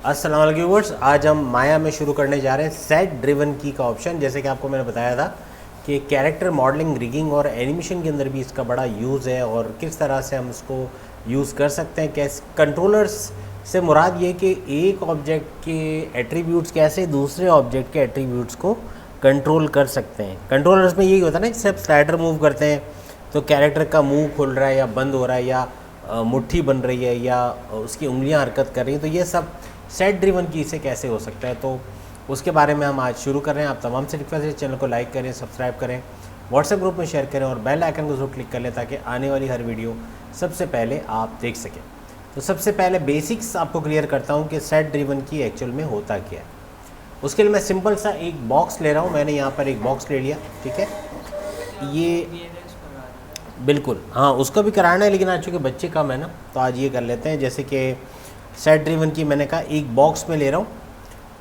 अस्सलाम वालेकुम व्यूअर्स, आज हम माया में शुरू करने जा रहे हैं सेट ड्रिवन की का ऑप्शन। जैसे कि आपको मैंने बताया था कि कैरेक्टर मॉडलिंग, रिगिंग और एनिमेशन के अंदर भी इसका बड़ा यूज़ है और किस तरह से हम इसको यूज़ कर सकते हैं। कैसे कंट्रोलर्स से मुराद ये कि एक ऑब्जेक्ट के एट्रीब्यूट्स कैसे दूसरे ऑब्जेक्ट के एट्रीब्यूट्स को कंट्रोल कर सकते हैं। कंट्रोलर्स में यही होता है ना कि सिर्फ स्लाइडर मूव करते हैं तो कैरेक्टर का मुंह खुल रहा है या बंद हो रहा है या मुट्ठी बन रही है या उसकी उंगलियां हरकत कर रही हैं, तो ये सब सेट ड्रिवन की से कैसे हो सकता है, तो उसके बारे में हम आज शुरू कर रहे हैं। आप तमाम से रिक्वेस्ट है चैनल को लाइक करें, सब्सक्राइब करें, व्हाट्सएप ग्रुप में शेयर करें और बेल आइकन को जरूर क्लिक कर लें ताकि आने वाली हर वीडियो सबसे पहले आप देख सकें। तो सबसे पहले बेसिक्स आपको क्लियर करता हूँ कि सेट ड्रिवन की एक्चुअल में होता क्या है। उसके लिए मैं सिंपल सा एक बॉक्स ले रहा हूँ। मैंने यहाँ पर एक बॉक्स ले लिया, ठीक है। ये बिल्कुल हाँ, उसका भी कराना है लेकिन आज चूँकि बच्चे कम है ना तो आज ये कर लेते हैं। जैसे कि सेट ड्रिवन की मैंने कहा एक बॉक्स में ले रहा हूँ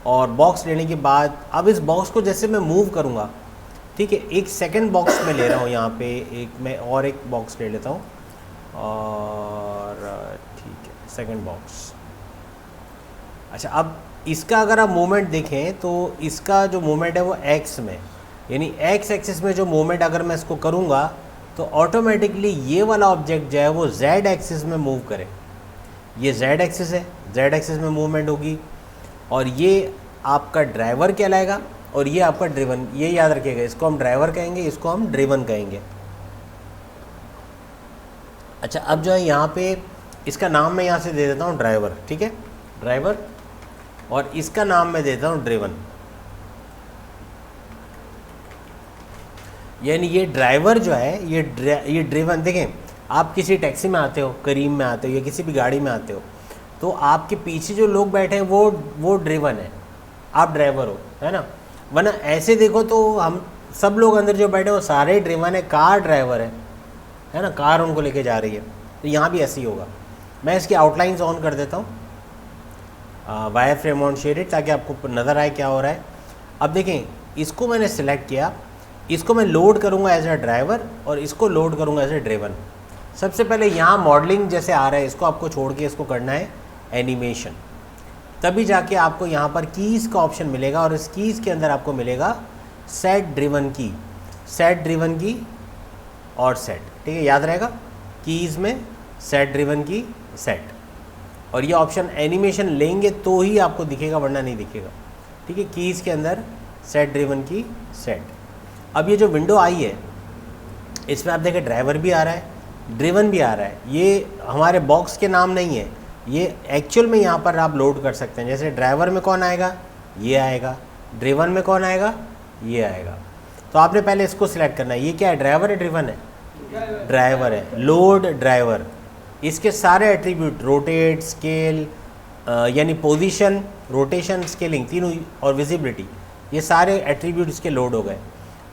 और बॉक्स लेने के बाद अब इस बॉक्स को जैसे मैं मूव करूँगा, ठीक है, एक सेकंड बॉक्स में ले रहा हूँ। यहाँ पे एक मैं और एक बॉक्स ले लेता हूँ और ठीक है, सेकंड बॉक्स। अच्छा, अब इसका अगर आप मूवमेंट देखें तो इसका जो मूवमेंट है वो एक्स में, यानी एक्स एक्सिस में जो मूवमेंट अगर मैं इसको करूँगा तो ऑटोमेटिकली ये वाला ऑब्जेक्ट जो है वो जेड एक्सिस में मूव करे। ये जेड एक्सिस है, जेड एक्सिस में मूवमेंट होगी और ये आपका ड्राइवर कहलाएगा और ये आपका ड्रिवन। ये याद रखिएगा, इसको हम ड्राइवर कहेंगे, इसको हम ड्रिवन कहेंगे। अच्छा, अब जो है यहाँ पे इसका नाम मैं यहाँ से दे देता हूँ ड्राइवर, ठीक है, ड्राइवर, और इसका नाम मैं देता हूँ ड्रिवन। यानी ये ड्राइवर जो है ये ड्रिवन। देखें, आप किसी टैक्सी में आते हो, करीम में आते हो या किसी भी गाड़ी में आते हो तो आपके पीछे जो लोग बैठे हैं वो ड्रिवन है, आप ड्राइवर हो, है ना। वरना ऐसे देखो तो हम सब लोग अंदर जो बैठे हैं वो सारे ड्रिवन है, कार ड्राइवर है ना, कार उनको लेके जा रही है। तो यहाँ भी ऐसे ही होगा। मैं इसकी आउटलाइंस ऑन कर देता हूँ, वायर फ्रेम ऑन शेडेड, ताकि आपको नज़र आए क्या हो रहा है। अब देखें, इसको मैंने सिलेक्ट किया, इसको मैं लोड करूँगा एज ए ड्राइवर और इसको लोड करूँगा एज ए ड्रिवन। सबसे पहले यहाँ मॉडलिंग जैसे आ रहा है, इसको आपको छोड़ के इसको करना है एनिमेशन, तभी जाके आपको यहाँ पर कीज़ का ऑप्शन मिलेगा और इस कीज़ के अंदर आपको मिलेगा सेट ड्रिवन की, सेट ड्रिवन की और सेट, ठीक है, याद रहेगा, कीज़ में सेट ड्रिवन की सेट, और ये ऑप्शन एनिमेशन लेंगे तो ही आपको दिखेगा वरना नहीं दिखेगा, ठीक है। कीज़ के अंदर सेट ड्रिवन की सेट। अब ये जो विंडो आई है इसमें आप देखें ड्राइवर भी आ रहा है, ड्रिवन भी आ रहा है। ये हमारे बॉक्स के नाम नहीं है, ये एक्चुअल में यहाँ पर आप लोड कर सकते हैं। जैसे ड्राइवर में कौन आएगा, ये आएगा, ड्रिवन में कौन आएगा, ये आएगा। तो आपने पहले इसको सिलेक्ट करना है। ये क्या है, ड्राइवर है, ड्रिवन है, ड्राइवर है। लोड ड्राइवर, इसके सारे एट्रीब्यूट, रोटेट, स्केल, यानी पोजीशन, रोटेशन, स्केलिंग तीनों और विजिबिलिटी, ये सारे एट्रीब्यूट इसके लोड हो गए।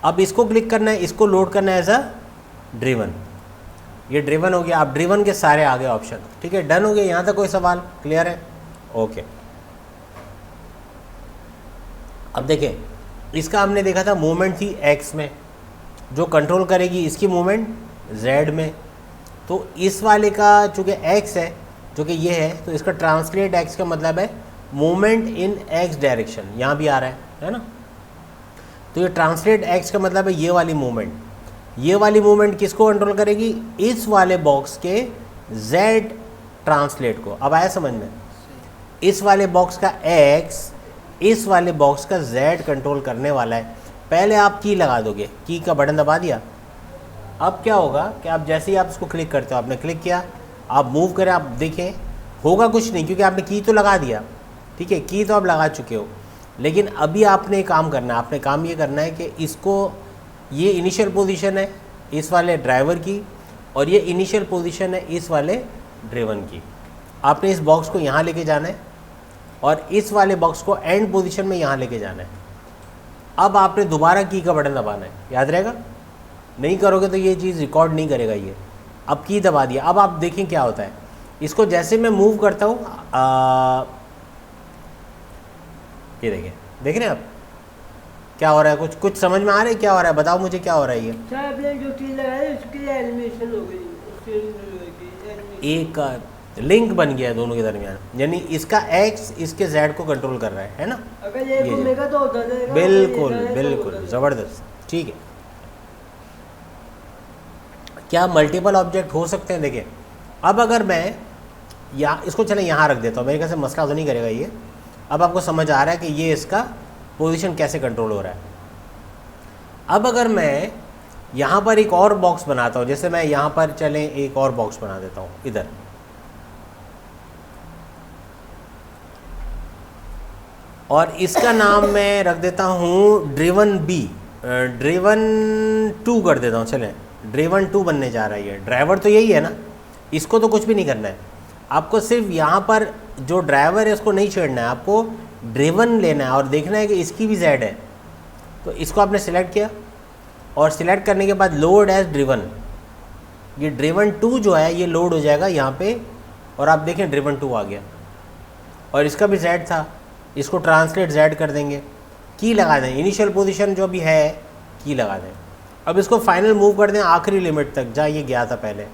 अब इसको क्लिक करना है, इसको लोड करना है एज अ ड्रिवन। ये ड्रिवन हो गया। आप ड्रिवन के सारे आ गए ऑप्शन, ठीक है, डन हो गया। यहाँ तक कोई सवाल क्लियर है? ओके। अब देखें, इसका हमने देखा था मूवमेंट थी एक्स में, जो कंट्रोल करेगी इसकी मूवमेंट जेड में। तो इस वाले का चूँकि एक्स है, जो कि ये है, तो इसका ट्रांसलेट एक्स का मतलब है मूवमेंट इन एक्स डायरेक्शन, यहाँ भी आ रहा है ना। तो ये ट्रांसलेट एक्स का मतलब है ये वाली मूवमेंट। ये वाली मूवमेंट किसको कंट्रोल करेगी, इस वाले बॉक्स के z ट्रांसलेट को। अब आया समझ में, इस वाले बॉक्स का x इस वाले बॉक्स का z कंट्रोल करने वाला है। पहले आप की लगा दोगे, की का बटन दबा दिया। अब क्या होगा कि आप जैसे ही आप इसको क्लिक करते हो, आपने क्लिक किया, आप मूव करें, आप देखें होगा कुछ नहीं क्योंकि आपने की तो लगा दिया, ठीक है, की तो आप लगा चुके हो। लेकिन अभी आपने काम करना है, आपने काम ये करना है कि इसको, ये इनिशियल पोजीशन है इस वाले ड्राइवर की और ये इनिशियल पोजीशन है इस वाले ड्रिवन की। आपने इस बॉक्स को यहाँ लेके जाना है और इस वाले बॉक्स को एंड पोजीशन में यहाँ लेके जाना है। अब आपने दोबारा की का बटन दबाना है, याद रहेगा, नहीं करोगे तो ये चीज़ रिकॉर्ड नहीं करेगा ये। अब की दबा दिया। अब आप देखें क्या होता है, इसको जैसे मैं मूव करता हूँ, ये देखें, देख रहे हैं आप क्या हो रहा है, कुछ समझ में आ रहा है क्या हो रहा है, बताओ मुझे क्या हो रहा है। ये सर आपने जो चीज लगाई उसके लिए एनिमेशन हो गई, एक लिंक बन गया है दोनों के दरमियान, यानी इसका एक्स इसके जेड को कंट्रोल कर रहा है ना। अगर ये घूमेगा तो उधर जाएगा, बिल्कुल अगर ये बिल्कुल तो ज़बरदस्त। ठीक है, क्या मल्टीपल ऑब्जेक्ट हो सकते हैं? देखिए अब अगर मैं यहाँ इसको चले यहाँ रख देता हूँ, मेरे ख्याल से मसला तो नहीं करेगा ये। अब आपको समझ आ रहा है कि ये इसका पोजीशन कैसे कंट्रोल हो रहा है। अब अगर मैं यहाँ पर एक और बॉक्स बनाता हूँ, जैसे मैं यहाँ पर चलें एक और बॉक्स बना देता हूँ इधर, और इसका नाम मैं रख देता हूँ ड्रिवन बी, ड्रिवन 2 कर देता हूँ। चलें ड्रिवन 2 बनने जा रहा है ये। ड्राइवर तो यही है ना, इसको तो कुछ भी नहीं करना है आपको, सिर्फ यहाँ पर जो ड्राइवर है उसको नहीं छेड़ना है, आपको ड्रिवन लेना है और देखना है कि इसकी भी जेड है। तो इसको आपने सिलेक्ट किया और सिलेक्ट करने के बाद लोड एज ड्रिवन, ये ड्रिवन 2 जो है ये लोड हो जाएगा यहाँ पे, और आप देखें ड्रिवन 2 आ गया। और इसका भी जेड था, इसको ट्रांसलेट जेड कर देंगे, की लगा दें, इनिशियल पोजीशन जो भी है की लगा दें। अब इसको फाइनल मूव कर दें आखिरी लिमिट तक जहाँ ये गया था पहले।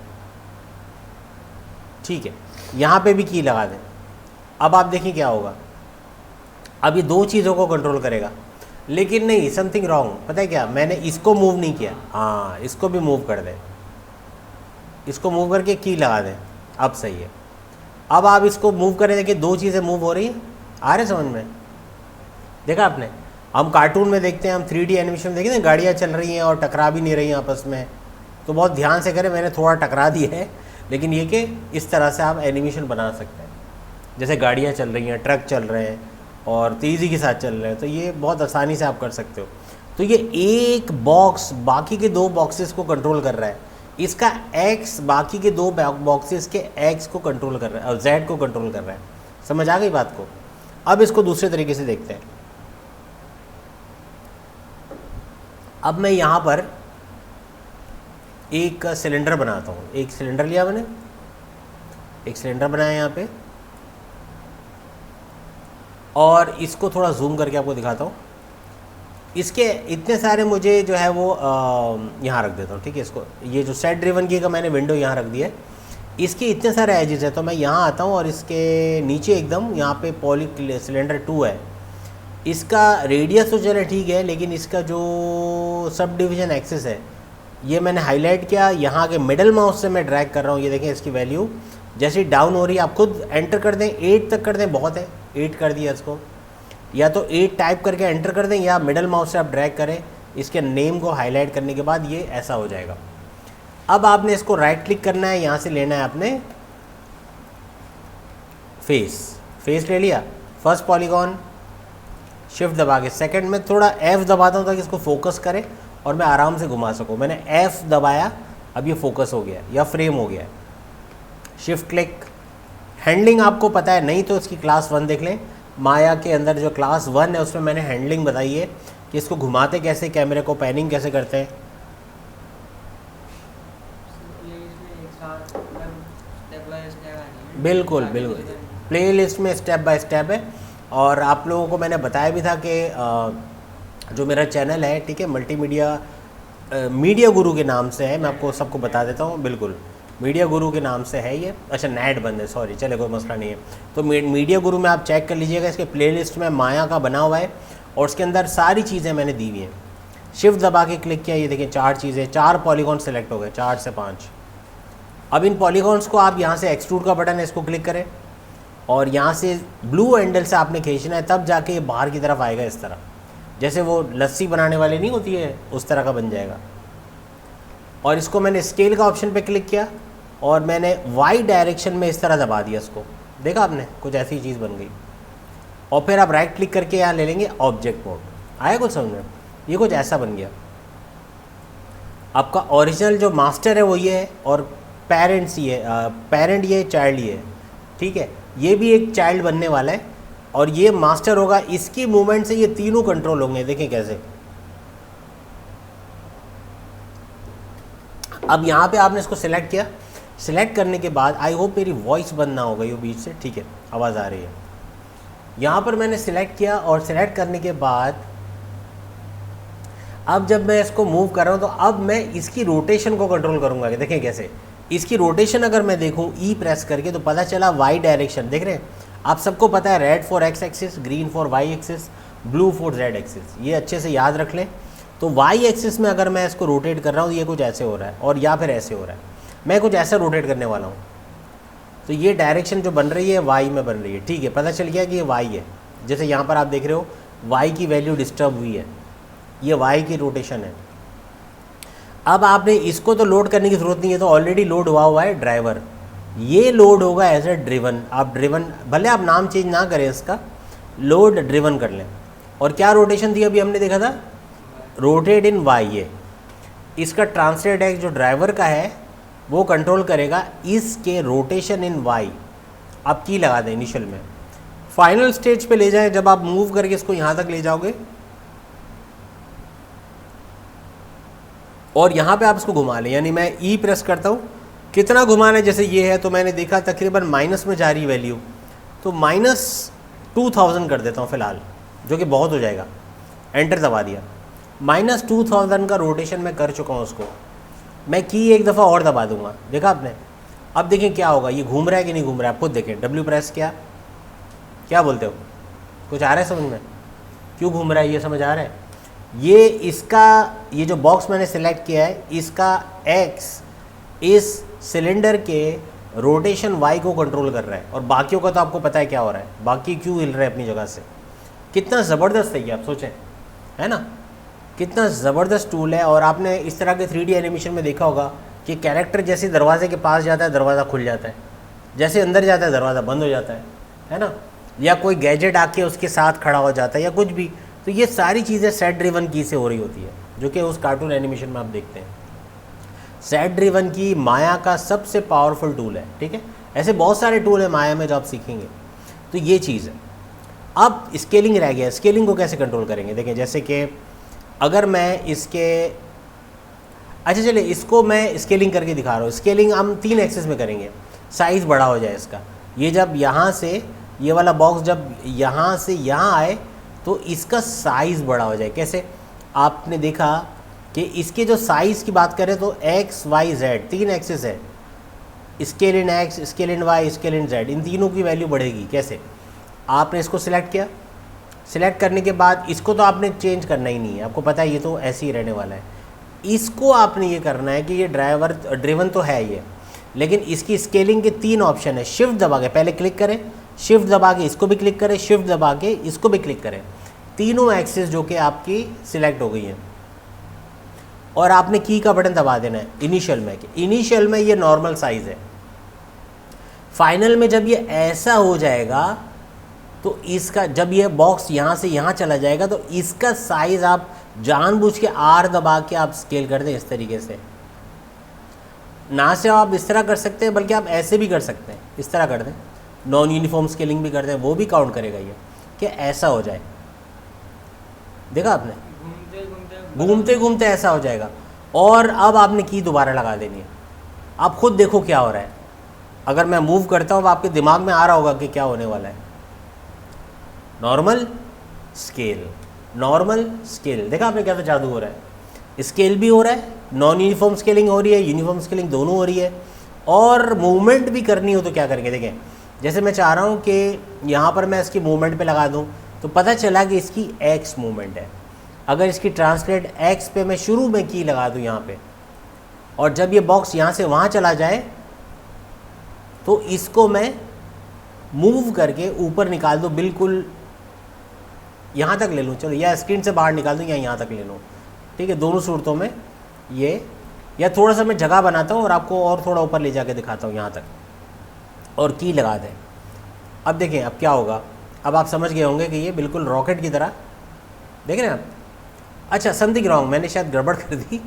ठीक है, यहाँ पे भी की लगा दें। अब आप देखिए क्या होगा, अब ये दो चीज़ों को कंट्रोल करेगा। लेकिन नहीं, समथिंग रॉन्ग, पता है क्या, मैंने इसको मूव नहीं किया। हाँ, इसको भी मूव कर दें, इसको मूव करके की लगा दें, अब सही है। अब आप इसको मूव करें, देखिए दो चीज़ें मूव हो रही हैं, आ रहे समझ में? देखा आपने, हम कार्टून में देखते हैं, हम 3D एनिमेशन देखते हैं, गाड़ियाँ चल रही हैं और टकरा भी नहीं रही हैं आपस में, तो बहुत ध्यान से करें, मैंने थोड़ा टकरा दिया है, लेकिन ये कि इस तरह से आप एनिमेशन बना सकते हैं, जैसे गाड़ियाँ चल रही हैं, ट्रक चल रहे हैं और तेज़ी के साथ चल रहे हैं, तो ये बहुत आसानी से आप कर सकते हो। तो ये एक बॉक्स बाकी के दो बॉक्सेस को कंट्रोल कर रहा है, इसका एक्स बाकी के दो बॉक्सेस के एक्स को कंट्रोल कर रहा है और जेड को कंट्रोल कर रहा है। समझ आ गई बात को? अब इसको दूसरे तरीके से देखते हैं। अब मैं यहाँ पर एक सिलेंडर बनाता हूँ, एक सिलेंडर लिया मैंने, एक सिलेंडर बनाया यहाँ पे, और इसको थोड़ा जूम करके आपको दिखाता हूँ। इसके इतने सारे मुझे जो है वो यहाँ रख देता हूँ, ठीक है। इसको ये जो सेट ड्रिवन की का मैंने विंडो यहाँ रख दी है, इसके इतने सारे एजेस हैं, तो मैं यहाँ आता हूँ और इसके नीचे एकदम यहाँ पे पॉली सिलेंडर 2 है, इसका रेडियस तो चले ठीक है, लेकिन इसका जो सब डिवीज़न एक्सेस है ये मैंने हाईलाइट किया। यहाँ के मिडल माउस से मैं ड्रैग कर रहा हूँ, ये देखें इसकी वैल्यू जैसे डाउन हो रही है, आप खुद एंटर कर दें, 8 तक कर दें, बहुत है, 8 कर दिया इसको, या तो 8 टाइप करके एंटर कर दें, या मिडल माउस से आप ड्रैग करें, इसके नेम को हाईलाइट करने के बाद ये ऐसा हो जाएगा। अब आपने इसको राइट क्लिक करना है, यहाँ से लेना है आपने फेस ले लिया, फर्स्ट पॉलीगॉन, शिफ्ट दबा के सेकंड में थोड़ा F दबाता हूँ ताकि इसको फोकस करे और मैं आराम से घुमा सकूँ। मैंने F दबाया, अब ये फोकस हो गया या फ्रेम हो गया। शिफ्ट क्लिक, हैंडलिंग आपको पता है, नहीं तो इसकी क्लास 1 देख लें, माया के अंदर जो क्लास 1 है उसमें मैंने हैंडलिंग बताई है कि इसको घुमाते कैसे, कैमरे को पैनिंग कैसे करते हैं। बिल्कुल बिल्कुल, प्लेलिस्ट में स्टेप बाय स्टेप है। और आप लोगों को मैंने बताया भी था कि जो मेरा चैनल है, ठीक है, मल्टीमीडिया मीडिया गुरु के नाम से है, मैं आपको सबको बता देता हूँ, बिल्कुल मीडिया गुरु के नाम से है ये। अच्छा, नेट बंद है, सॉरी, चले कोई मसला नहीं है। तो मीडिया गुरु में आप चेक कर लीजिएगा, इसके प्लेलिस्ट में माया का बना हुआ है और उसके अंदर सारी चीज़ें मैंने दी हुई हैं। शिफ्ट दबा के क्लिक किया, ये देखिए 4 चीज़ें, 4 पॉलीगॉन सेलेक्ट हो गए, 4 से 5। अब इन पॉलीगॉन्स को आप यहाँ से एक्सट्रूड का बटन है, इसको क्लिक करें और यहाँ से ब्लू हैंडल से आपने खींचना है, तब जाके ये बाहर की तरफ आएगा इस तरह, जैसे वो लस्सी बनाने वाली नहीं होती है उस तरह का बन जाएगा। और इसको मैंने स्केल का ऑप्शन पे क्लिक किया और मैंने वाई डायरेक्शन में इस तरह दबा दिया इसको, देखा आपने, कुछ ऐसी चीज़ बन गई। और फिर आप राइट क्लिक करके यहाँ ले लेंगे ऑब्जेक्ट मोड, आया कुछ समझ में? ये कुछ ऐसा बन गया। आपका ओरिजिनल जो मास्टर है वो ये है और पेरेंट्स ये पेरेंट ये, चाइल्ड ये, ठीक है, ये भी एक चाइल्ड बनने वाला है और ये मास्टर होगा। इसकी मूवमेंट से ये तीनों कंट्रोल होंगे, देखें कैसे। अब यहाँ पे आपने इसको सिलेक्ट किया, सिलेक्ट करने के बाद आई होप मेरी वॉइस बंद ना हो गई हो बीच से, ठीक है, आवाज़ आ रही है। यहाँ पर मैंने सिलेक्ट किया और सिलेक्ट करने के बाद अब जब मैं इसको मूव कर रहा हूँ तो अब मैं इसकी रोटेशन को कंट्रोल करूँगा, कि देखें कैसे, इसकी रोटेशन अगर मैं देखूं ई प्रेस करके तो पता चला वाई डायरेक्शन, देख रहे हैं आप सबको पता है red for X axis, green for Y axis, blue for Z axis, ये अच्छे से याद रख लें। तो वाई एक्सिस में अगर मैं इसको रोटेट कर रहा हूँ ये कुछ ऐसे हो रहा है और या फिर ऐसे हो रहा है, मैं कुछ ऐसा रोटेट करने वाला हूँ, तो ये डायरेक्शन जो बन रही है वाई में बन रही है। ठीक है, पता चल गया कि ये वाई है। जैसे यहाँ पर आप देख रहे हो वाई की वैल्यू डिस्टर्ब हुई है, ये वाई की रोटेशन है। अब आपने इसको तो लोड करने की ज़रूरत नहीं है, तो ऑलरेडी लोड हुआ है ड्राइवर, ये लोड होगा एज ए ड्रिवन। आप ड्रिवन भले आप नाम चेंज ना करें इसका, लोड ड्रिवन कर लें। और क्या रोटेशन थी अभी हमने देखा था, रोटेट इन वाई। ये इसका ट्रांसलेट एक्स जो ड्राइवर का है वो कंट्रोल करेगा इसके रोटेशन इन वाई। आप की लगा दें इनिशियल में, फाइनल स्टेज पे ले जाएं, जब आप मूव करके इसको यहाँ तक ले जाओगे और यहाँ पे आप इसको घुमा लें, यानी मैं ई प्रेस करता हूँ, कितना घुमाना है, जैसे ये है तो मैंने देखा तकरीबन माइनस में जा रही वैल्यू, तो -2000 कर देता हूँ फ़िलहाल, जो कि बहुत हो जाएगा। एंटर दबा दिया, -2000 का रोटेशन मैं कर चुका हूँ उसको। मैं की एक दफ़ा और दबा दूंगा, देखा आपने। अब देखें क्या होगा, ये घूम रहा है कि नहीं घूम रहा है, आप खुद देखें। डब्ल्यू प्रेस किया, क्या बोलते हो, कुछ आ रहा है समझ में, क्यों घूम रहा है ये समझ आ रहा है। ये इसका ये जो बॉक्स मैंने सेलेक्ट किया है इसका एक्स इस सिलेंडर के रोटेशन वाई को कंट्रोल कर रहा है, और बाकियों का तो आपको पता है क्या हो रहा है, बाकी क्यों हिल रहे हैं अपनी जगह से। कितना ज़बरदस्त है ये, आप सोचें, है ना, कितना ज़बरदस्त टूल है। और आपने इस तरह के 3D एनिमेशन में देखा होगा कि कैरेक्टर जैसे दरवाजे के पास जाता है दरवाज़ा खुल जाता है, जैसे अंदर जाता है दरवाज़ा बंद हो जाता है ना, या कोई गैजेट आके उसके साथ खड़ा हो जाता है या कुछ भी। तो ये सारी चीज़ें सेट ड्रिवन की से हो रही होती है, जो कि उस कार्टून एनिमेशन में आप देखते हैं। सेट ड्रिवन की माया का सबसे पावरफुल टूल है, ठीक है। ऐसे बहुत सारे टूल हैं माया में जो आप सीखेंगे। तो ये चीज़ है। अब स्केलिंग रह गया, स्केलिंग को कैसे कंट्रोल करेंगे, देखें। जैसे कि अगर मैं इसके, अच्छा चलिए इसको मैं स्केलिंग करके दिखा रहा हूँ। स्केलिंग हम 3 एक्सेस में करेंगे, साइज़ बड़ा हो जाए इसका। ये जब यहाँ से ये वाला बॉक्स जब यहाँ से यहाँ आए तो इसका साइज़ बड़ा हो जाए। कैसे, आपने देखा कि इसके जो साइज़ की बात करें तो एक्स वाई जेड 3 एक्सेस है, scale in X, scale in Y, scale in Z, इन तीनों की वैल्यू बढ़ेगी। कैसे, आपने इसको सिलेक्ट किया, सिलेक्ट करने के बाद इसको तो आपने चेंज करना ही नहीं है, आपको पता है ये तो ऐसे ही रहने वाला है। इसको आपने ये करना है कि ये ड्राइवर ड्रिवन तो है ये, लेकिन इसकी स्केलिंग के 3 ऑप्शन है। शिफ्ट दबा के पहले क्लिक करें, शिफ्ट दबा के इसको भी क्लिक करें, शिफ्ट दबा के इसको भी क्लिक करें, तीनों एक्सेस जो कि आपकी सिलेक्ट हो गई हैं। और आपने की का बटन दबा देना है इनिशियल में, कि इनिशियल में ये नॉर्मल साइज़ है, फाइनल में जब ये ऐसा हो जाएगा तो इसका, जब ये बॉक्स यहाँ से यहाँ चला जाएगा तो इसका साइज़ आप जानबूझ के आर दबा के आप स्केल कर दें इस तरीके से। ना से आप इस तरह कर सकते हैं, बल्कि आप ऐसे भी कर सकते हैं, इस तरह कर दें, नॉन यूनिफॉर्म स्केलिंग भी कर दें, वो भी काउंट करेगा ये, कि ऐसा हो जाए। देखा आपने, घूमते घूमते ऐसा हो जाएगा। और अब आपने की दोबारा लगा देनी है। आप खुद देखो क्या हो रहा है। अगर मैं मूव करता हूँ आपके दिमाग में आ रहा होगा कि क्या होने वाला है। नॉर्मल स्केल, नॉर्मल स्केल, देखा आपने कैसा जादू हो रहा है। स्केल भी हो रहा है, नॉन यूनिफॉर्म स्केलिंग हो रही है, यूनिफॉर्म स्केलिंग दोनों हो रही है। और मूवमेंट भी करनी हो तो क्या करेंगे, देखें। जैसे मैं चाह रहा हूँ कि यहाँ पर मैं इसकी मूवमेंट पे लगा दूँ, तो पता चला कि इसकी एक्स मूवमेंट है। अगर इसकी ट्रांसलेट एक्स पे मैं शुरू में की लगा दूँ यहाँ पे, और जब ये बॉक्स यहाँ से वहाँ चला जाए तो इसको मैं मूव करके ऊपर निकाल दूँ, बिल्कुल यहाँ तक ले लूँ, चलो, या स्क्रीन से बाहर निकाल दूँ या यहाँ तक ले लूँ, ठीक है। दोनों सूरतों में ये, या थोड़ा सा मैं जगह बनाता हूँ और आपको और थोड़ा ऊपर ले जाके दिखाता हूँ यहाँ तक, और की लगा दें। अब देखें अब क्या होगा। अब आप समझ गए होंगे कि ये बिल्कुल रॉकेट की तरह, देख रहे हैं आप। अच्छा, समथिंग रॉन्ग, मैंने शायद गड़बड़ कर दी।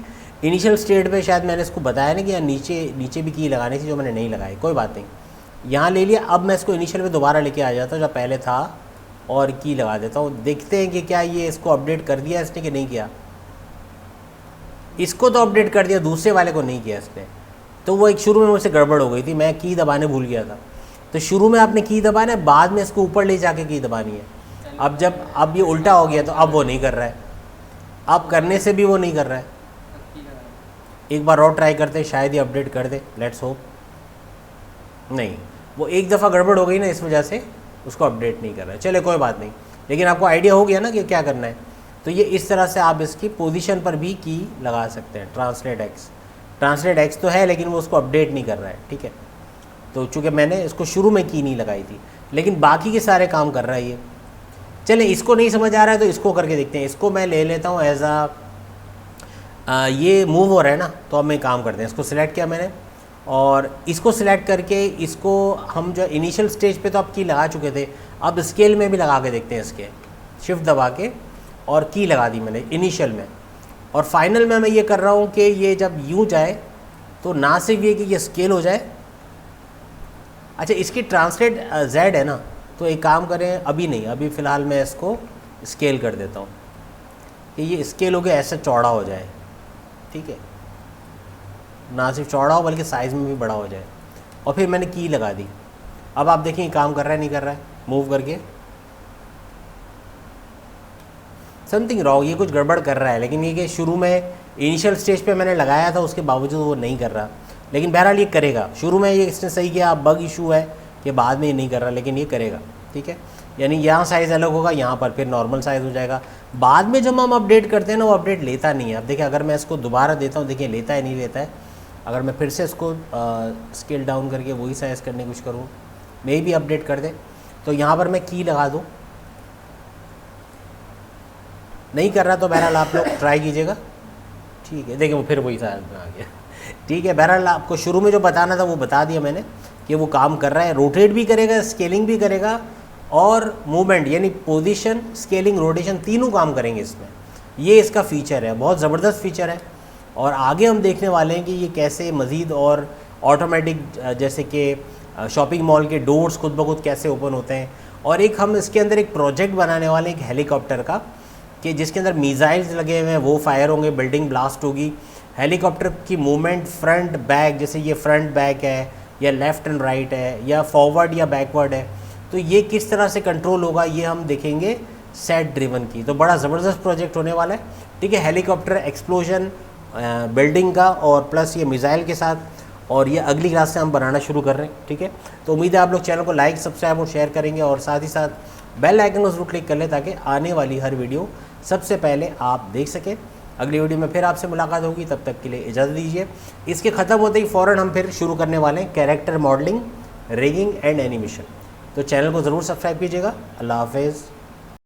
इनिशियल स्टेट पे शायद मैंने इसको बताया नहीं कि यार नीचे भी की लगानी थी, जो मैंने नहीं लगाई, कोई बात नहीं, यहाँ ले लिया। अब मैं इसको इनिशियल में दोबारा लेके आ जाता हूँ जब पहले था, और की लगा देता हूँ। देखते हैं कि क्या ये इसको अपडेट कर दिया इसने कि नहीं किया। इसको तो अपडेट कर दिया, दूसरे वाले को नहीं किया इसने। तो वो एक शुरू में मुझसे गड़बड़ हो गई थी, मैं की दबाने भूल गया था। तो शुरू में आपने की दबाना है, बाद में इसको ऊपर ले जाके की दबानी है। अब ये उल्टा हो गया तो अब वो नहीं कर रहा है, अब करने से भी वो नहीं कर रहा है। एक बार और ट्राई करते हैं, शायद ही अपडेट कर दे, लेट्स होप। नहीं, वो एक दफ़ा गड़बड़ हो गई ना, इस वजह से उसको अपडेट नहीं कर रहा है। चले कोई बात नहीं, लेकिन आपको आइडिया हो गया ना कि क्या करना है। तो ये इस तरह से आप इसकी पोजीशन पर भी की लगा सकते हैं। ट्रांसलेट एक्स तो है, लेकिन वो उसको अपडेट नहीं कर रहा है, ठीक है। तो चूँकि मैंने इसको शुरू में की नहीं लगाई थी, लेकिन बाकी के सारे काम कर रहा है ये। चले, इसको नहीं समझ आ रहा है तो इसको करके देखते हैं। इसको मैं ले लेता हूँ एज ये मूव हो रहा है ना, तो अब मैं काम करते हैं। इसको सिलेक्ट किया मैंने, और इसको सिलेक्ट करके इसको हम जो इनिशियल स्टेज पे तो अब की लगा चुके थे, अब स्केल में भी लगा के देखते हैं। इसके शिफ्ट दबा के और की लगा दी मैंने इनिशियल में, और फाइनल में मैं ये कर रहा हूँ कि ये जब यूँ जाए तो ना सिर्फ ये कि ये स्केल हो जाए। अच्छा, इसकी ट्रांसलेट जेड है ना, तो एक काम करें, अभी नहीं, अभी फ़िलहाल मैं इसको स्केल कर देता हूँ कि ये स्केल हो के ऐसा चौड़ा हो जाए, ठीक है। ना सिर्फ चौड़ा हो बल्कि साइज़ में भी बड़ा हो जाए। और फिर मैंने की लगा दी। अब आप देखें काम कर रहा है नहीं कर रहा है, मूव करके। समथिंग रॉन्ग, ये कुछ गड़बड़ कर रहा है। लेकिन ये कि शुरू में इनिशियल स्टेज पे मैंने लगाया था, उसके बावजूद वो नहीं कर रहा। लेकिन बहरहाल ये करेगा। शुरू में ये इसने सही किया, बग इशू है कि बाद में ये नहीं कर रहा, लेकिन ये करेगा, ठीक है। यानी यहाँ साइज़ अलग होगा, यहाँ पर फिर नॉर्मल साइज़ हो जाएगा। बाद में जब हम अपडेट करते हैं ना, वो अपडेट लेता नहीं है। अब देखिए, अगर मैं इसको दोबारा देता हूँ, देखिए लेता है नहीं लेता है। अगर मैं फिर से इसको स्केल डाउन करके वही साइज़ करने की कोशिश करूँ, मे भी अपडेट कर दे, तो यहाँ पर मैं की लगा दूँ। नहीं कर रहा तो बहरहाल आप लोग ट्राई कीजिएगा, ठीक है। देखिए वो फिर वही साइज़ में आ गया, ठीक है। बहरहाल आपको शुरू में जो बताना था वो बता दिया मैंने कि वो काम कर रहा है। रोटेट भी करेगा, स्केलिंग भी करेगा, और मूवमेंट यानी पोजीशन, स्केलिंग, रोटेशन तीनों काम करेंगे इसमें। ये इसका फ़ीचर है, बहुत ज़बरदस्त फ़ीचर है। और आगे हम देखने वाले हैं कि ये कैसे मज़ीद और ऑटोमेटिक, जैसे कि शॉपिंग मॉल के डोर्स खुद ब खुद कैसे ओपन होते हैं। और एक हम इसके अंदर एक प्रोजेक्ट बनाने वाले हैं, एक हेलीकॉप्टर का, कि जिसके अंदर मिसाइल्स लगे हुए हैं, वो फायर होंगे, बिल्डिंग ब्लास्ट होगी, हेलीकॉप्टर की मूवमेंट फ्रंट बैक, जैसे ये फ्रंट बैक है या लेफ़्ट एंड राइट है या फॉरवर्ड या बैकवर्ड है, तो ये किस तरह से कंट्रोल होगा, ये हम देखेंगे सेट ड्रिवन की। तो बड़ा ज़बरदस्त प्रोजेक्ट होने वाला है, ठीक है। हेलीकॉप्टर एक्सप्लोजन, बिल्डिंग का, और प्लस ये मिसाइल के साथ, और ये अगली क्लास से हम बनाना शुरू कर रहे हैं, ठीक है। तो उम्मीद है आप लोग चैनल को लाइक, सब्सक्राइब और शेयर करेंगे, और साथ ही साथ बेल आइकन को जरूर क्लिक कर लें ताकि आने वाली हर वीडियो सबसे पहले आप देख सकें। अगली वीडियो में फिर आपसे मुलाकात होगी, तब तक के लिए इजाज़त दीजिए। इसके ख़त्म होते ही फ़ौरन हम फिर शुरू करने वाले हैं character modelling, rigging and animation. तो चैनल को ज़रूर सब्सक्राइब कीजिएगा। अल्लाह हाफ़िज़।